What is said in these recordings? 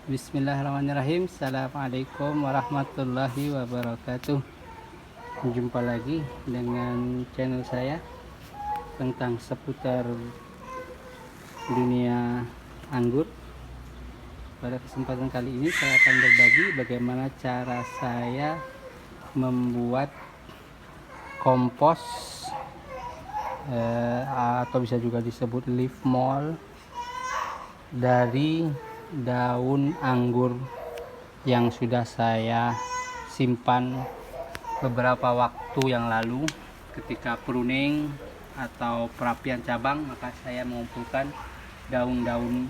Bismillahirrahmanirrahim. Assalamualaikum warahmatullahi wabarakatuh. Jumpa lagi dengan channel saya tentang seputar dunia anggur. Pada kesempatan kali ini saya akan berbagi bagaimana cara saya membuat kompos atau bisa juga disebut leaf mold dari daun anggur yang sudah saya simpan beberapa waktu yang lalu. Ketika pruning atau perapian cabang, maka saya mengumpulkan daun-daun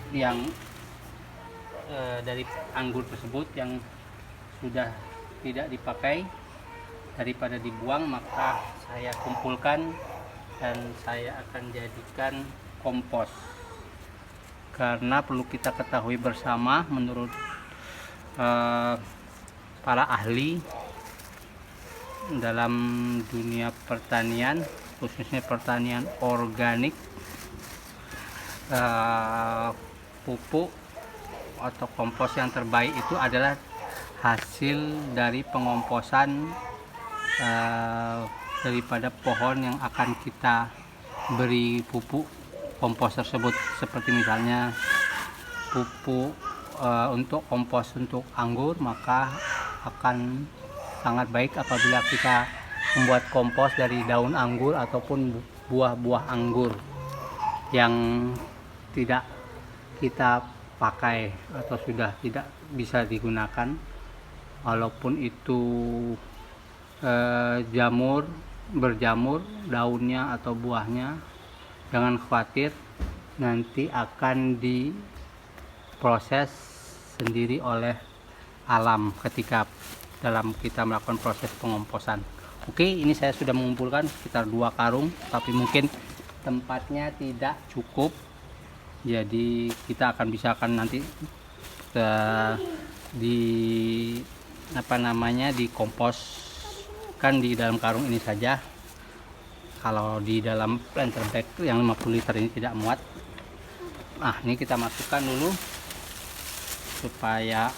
yang dari anggur tersebut yang sudah tidak dipakai. Daripada dibuang, maka saya kumpulkan dan saya akan jadikan kompos. Karena perlu kita ketahui bersama, menurut para ahli dalam dunia pertanian, khususnya pertanian organik, pupuk atau kompos yang terbaik itu adalah hasil dari pengomposan daripada pohon yang akan kita beri pupuk kompos tersebut. Seperti misalnya pupuk untuk kompos untuk anggur, maka akan sangat baik apabila kita membuat kompos dari daun anggur ataupun buah-buah anggur yang tidak kita pakai atau sudah tidak bisa digunakan, walaupun itu berjamur daunnya atau buahnya. Jangan khawatir, nanti akan diproses sendiri oleh alam ketika dalam kita melakukan proses pengomposan. Oke, ini saya sudah mengumpulkan sekitar 2 karung, tapi mungkin tempatnya tidak cukup, jadi kita akan bisakan nanti dikomposkan di dalam karung ini saja. Kalau di dalam planter bag yang 50 liter ini tidak muat. Nah, ini kita masukkan dulu supaya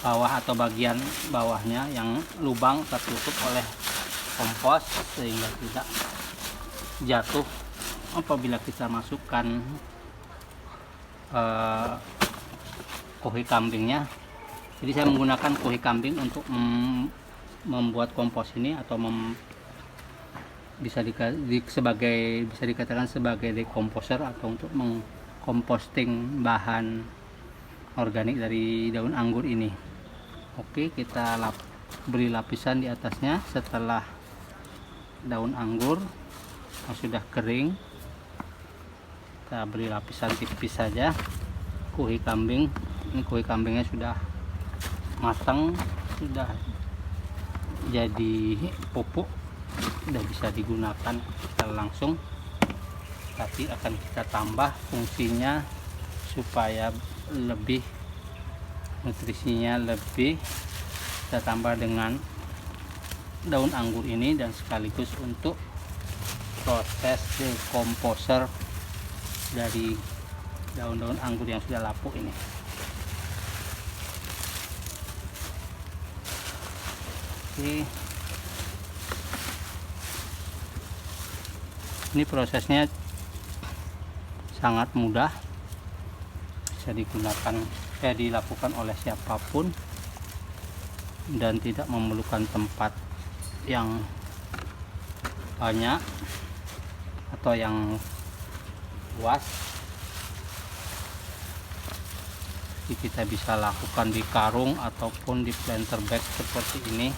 bawah atau bagian bawahnya yang lubang tertutup oleh kompos sehingga tidak jatuh apabila kita masukkan kuhi kambingnya. Jadi saya menggunakan kuhi kambing untuk membuat kompos ini, atau bisa dikatakan sebagai decomposer atau untuk mengkomposting bahan organik dari daun anggur ini. Oke, kita beri lapisan di atasnya. Setelah daun anggur yang sudah kering, kita beri lapisan tipis saja kuhi kambing. Ini kuhi kambingnya sudah matang, sudah jadi pupuk, sudah bisa digunakan secara langsung. Tapi akan kita tambah fungsinya supaya lebih nutrisinya lebih, kita tambah dengan daun anggur ini, dan sekaligus untuk proses decomposer dari daun-daun anggur yang sudah lapuk ini. Ini prosesnya sangat mudah, bisa dilakukan oleh siapapun dan tidak memerlukan tempat yang banyak atau yang luas. Jadi kita bisa lakukan di karung ataupun di planter bag seperti ini,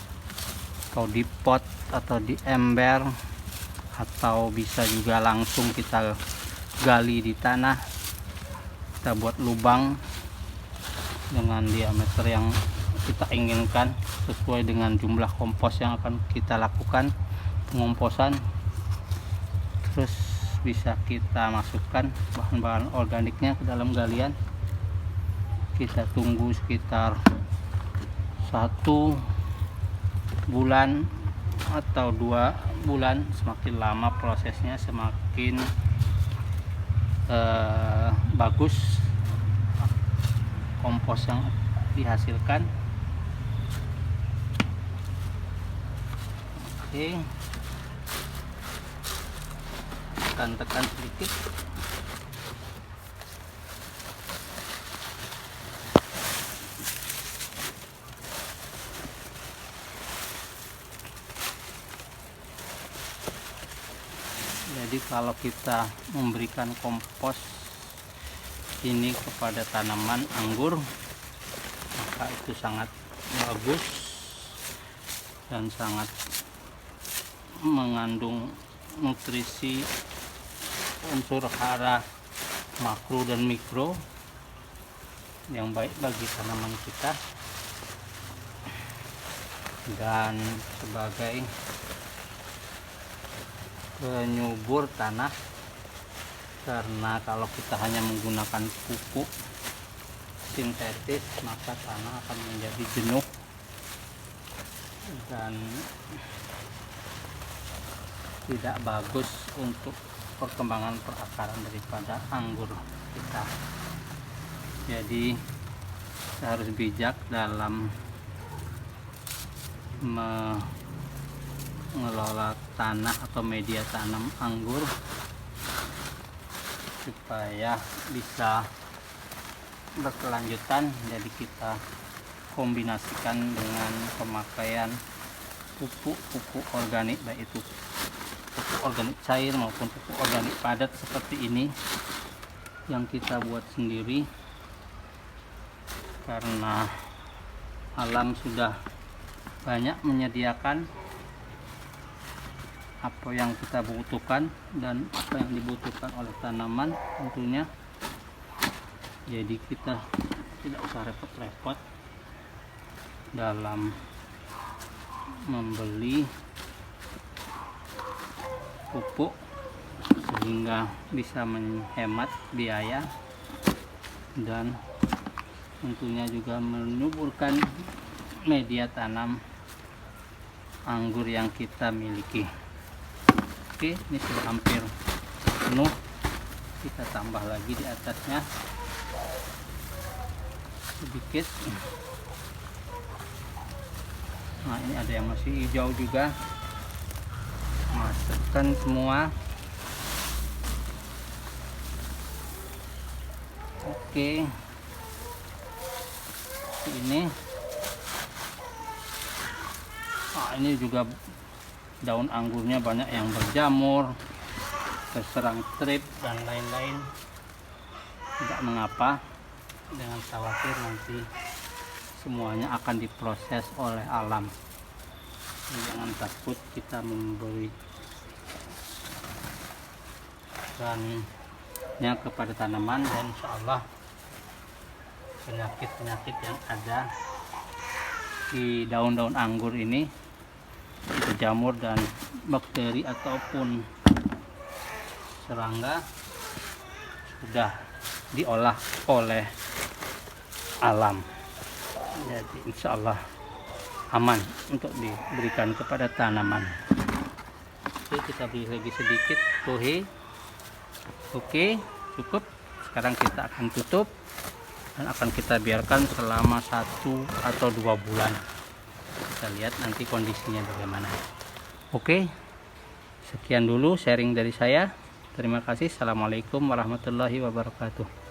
atau di pot atau di ember, atau bisa juga langsung kita gali di tanah. Kita buat lubang dengan diameter yang kita inginkan sesuai dengan jumlah kompos yang akan kita lakukan pengomposan. Terus bisa kita masukkan bahan-bahan organiknya ke dalam galian. Kita tunggu sekitar 1 bulan atau 2 bulan. Semakin lama prosesnya, semakin bagus kompos yang dihasilkan. Oke, tekan sedikit. Jadi kalau kita memberikan kompos ini kepada tanaman anggur, maka itu sangat bagus dan sangat mengandung nutrisi unsur hara makro dan mikro yang baik bagi tanaman kita, dan sebagai penyubur tanah, karena kalau kita hanya menggunakan pupuk sintetis maka tanah akan menjadi jenuh dan tidak bagus untuk perkembangan perakaran daripada anggur kita. Jadi kita harus bijak dalam mengelola tanah atau media tanam anggur supaya bisa berkelanjutan. Jadi kita kombinasikan dengan pemakaian pupuk organik, baik itu pupuk organik cair maupun pupuk organik padat seperti ini yang kita buat sendiri, karena alam sudah banyak menyediakan apa yang kita butuhkan dan apa yang dibutuhkan oleh tanaman tentunya. Jadi kita tidak usah repot-repot dalam membeli pupuk, sehingga bisa menghemat biaya dan tentunya juga menyuburkan media tanam anggur yang kita miliki. Oke, ini sudah hampir penuh, kita tambah lagi di atasnya sedikit. Nah, ini ada yang masih hijau juga, masukkan semua. Oke, ini ini juga daun anggurnya banyak yang berjamur, terserang trip dan lain-lain. Tidak mengapa, jangan khawatir, nanti semuanya akan diproses oleh alam. Jangan takut kita memberi bahannya kepada tanaman, dan insya Allah penyakit-penyakit yang ada di daun-daun anggur ini, itu jamur dan bakteri ataupun serangga, sudah diolah oleh alam. Jadi insya Allah aman untuk diberikan kepada tanaman. Oke, kita beri lagi sedikit tuhe. Oke, cukup. Sekarang kita akan tutup dan akan kita biarkan selama 1 atau 2 bulan. Kita lihat nanti kondisinya bagaimana. Oke, sekian dulu sharing dari saya. Terima kasih. Assalamualaikum warahmatullahi wabarakatuh.